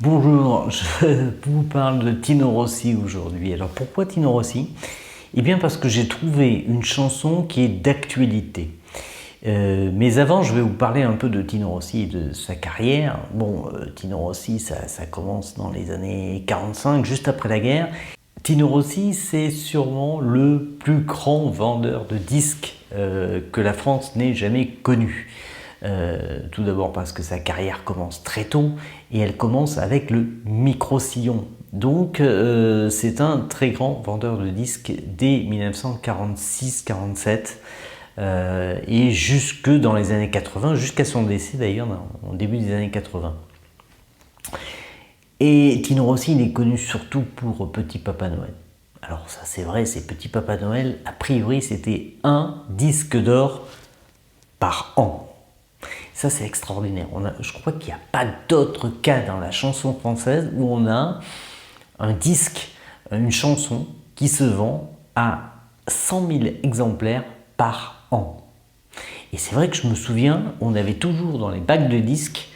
Bonjour, je vous parle de Tino Rossi aujourd'hui. Alors pourquoi Tino Rossi? Eh bien parce que j'ai trouvé une chanson qui est d'actualité. Mais avant, je vais vous parler un peu de Tino Rossi et de sa carrière. Bon, Tino Rossi, ça commence dans les années 45, juste après la guerre. Tino Rossi, c'est sûrement le plus grand vendeur de disques que la France n'ait jamais connu. Tout d'abord parce que sa carrière commence très tôt et elle commence avec le micro-sillon. Donc c'est un très grand vendeur de disques dès 1946-47 et jusque dans les années 80, jusqu'à son décès d'ailleurs au début des années 80. Et Tino Rossi, il est connu surtout pour Petit Papa Noël. Alors ça c'est vrai, c'est Petit Papa Noël, a priori c'était un disque d'or par an. Ça c'est extraordinaire. Je crois qu'il n'y a pas d'autre cas dans la chanson française où on a un disque, une chanson qui se vend à 100 000 exemplaires par an. Et c'est vrai que je me souviens, on avait toujours dans les bacs de disques,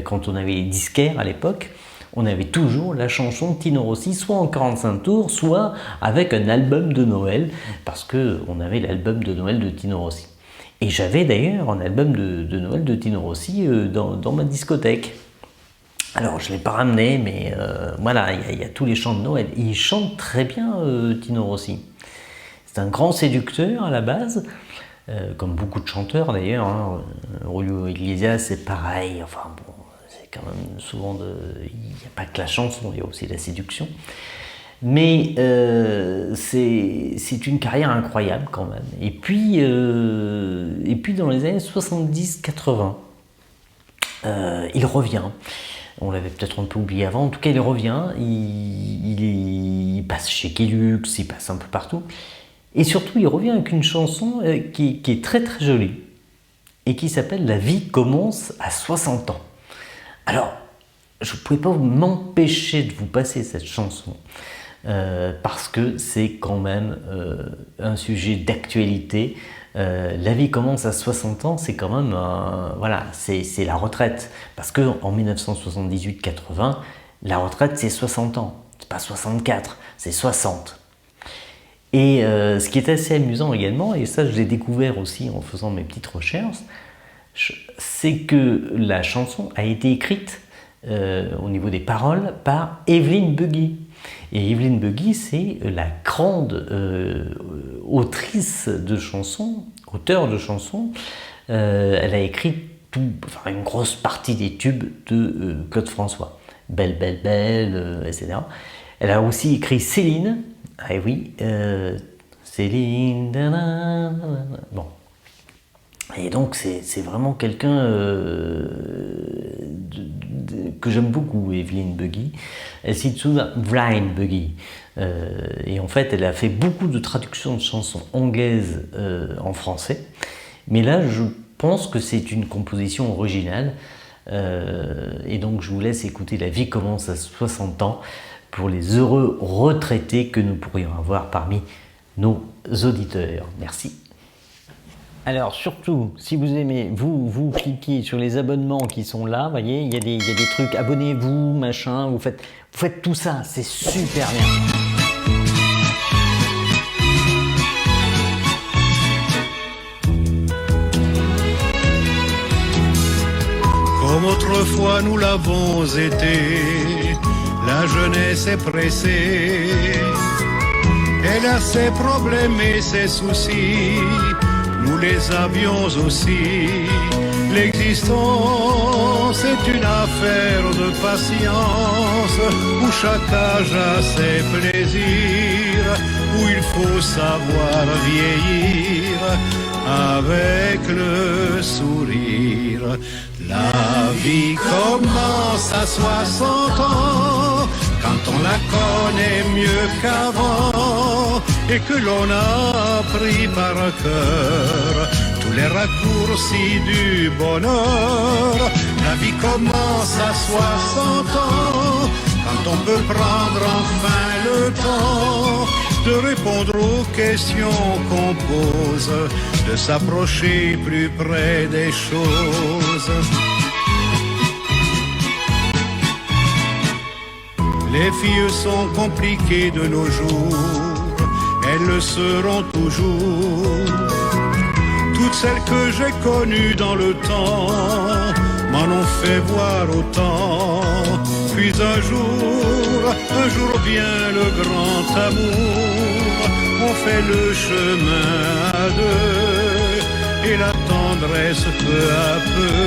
quand on avait les disquaires à l'époque, on avait toujours la chanson de Tino Rossi, soit en 45 tours, soit avec un album de Noël, parce qu'on avait l'album de Noël de Tino Rossi. Et j'avais d'ailleurs un album de Noël de Tino Rossi dans ma discothèque. Alors je ne l'ai pas ramené, mais voilà, il y a tous les chants de Noël. Et il chante très bien Tino Rossi. C'est un grand séducteur à la base, comme beaucoup de chanteurs d'ailleurs. Hein. Julio Iglesias c'est pareil, enfin bon, c'est quand même souvent il n'y a pas que la chanson, il y a aussi la séduction. Mais c'est une carrière incroyable quand même. Et puis dans les années 70-80, il revient. On l'avait peut-être un peu oublié avant. En tout cas, il revient. Il passe chez Kelux, il passe un peu partout. Et surtout, il revient avec une chanson qui est très très jolie et qui s'appelle « La vie commence à 60 ans ». Alors, je ne pouvais pas m'empêcher de vous passer cette chanson. Parce que c'est quand même un sujet d'actualité. La vie commence à 60 ans, c'est quand même voilà, c'est la retraite. Parce que en 1978-80, la retraite c'est 60 ans, c'est pas 64, c'est 60. Et ce qui est assez amusant également, et ça je l'ai découvert aussi en faisant mes petites recherches, c'est que la chanson a été écrite au niveau des paroles par Evelyne Bugey. Et Evelyne Bugey, c'est la grande autrice de chansons, auteure de chansons. Elle a écrit une grosse partie des tubes de Claude François. Belle, belle, belle, etc. Elle a aussi écrit Céline. Ah oui, Céline. Bon. Et donc c'est vraiment quelqu'un que j'aime beaucoup, Evelyne Bugey. Elle cite souvent Brian Bugey. Et en fait, elle a fait beaucoup de traductions de chansons anglaises en français. Mais là, je pense que c'est une composition originale. Et donc, je vous laisse écouter La vie commence à 60 ans pour les heureux retraités que nous pourrions avoir parmi nos auditeurs. Merci. Alors surtout, si vous aimez, vous cliquez sur les abonnements qui sont là, vous voyez, il y a des trucs, abonnez-vous, machin, vous faites tout ça, c'est super bien. Comme autrefois nous l'avons été, la jeunesse est pressée, elle a ses problèmes et ses soucis. Nous les avions aussi. L'existence est une affaire de patience, où chaque âge a ses plaisirs, où il faut savoir vieillir avec le sourire. La vie commence à 60 ans, quand on la connaît mieux qu'avant, et que l'on a appris par cœur tous les raccourcis du bonheur. La vie commence à 60 ans, quand on peut prendre enfin le temps de répondre aux questions qu'on pose, de s'approcher plus près des choses. Les filles sont compliquées de nos jours, elles le seront toujours. Toutes celles que j'ai connues dans le temps m'en ont fait voir autant. Puis un jour vient le grand amour. On fait le chemin à deux et la tendresse peu à peu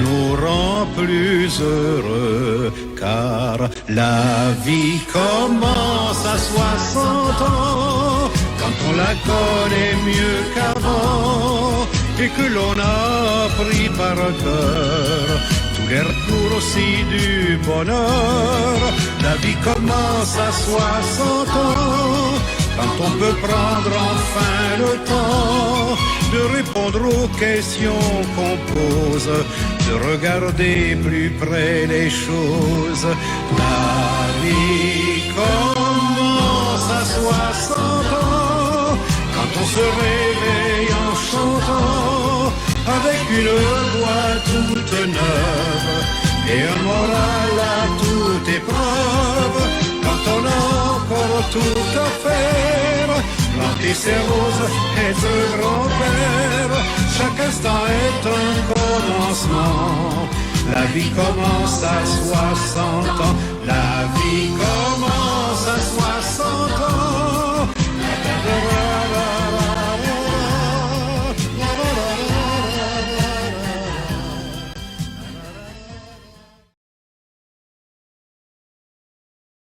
nous rend plus heureux. Car la vie commence à 60 ans quand on la connaît mieux qu'avant et que l'on a appris par cœur tous les retours aussi du bonheur. La vie commence à 60 ans quand on peut prendre enfin le temps de répondre aux questions qu'on pose, de regarder plus près les choses. La vie commence à 60 ans quand on se réveille en chantant avec une voix toute neuve et un moral à toute épreuve. Quand on a encore tout à faire, planter ses roses, être grand-père, chaque instant est un commencement. La vie commence à 60 ans, la vie commence à 60 ans.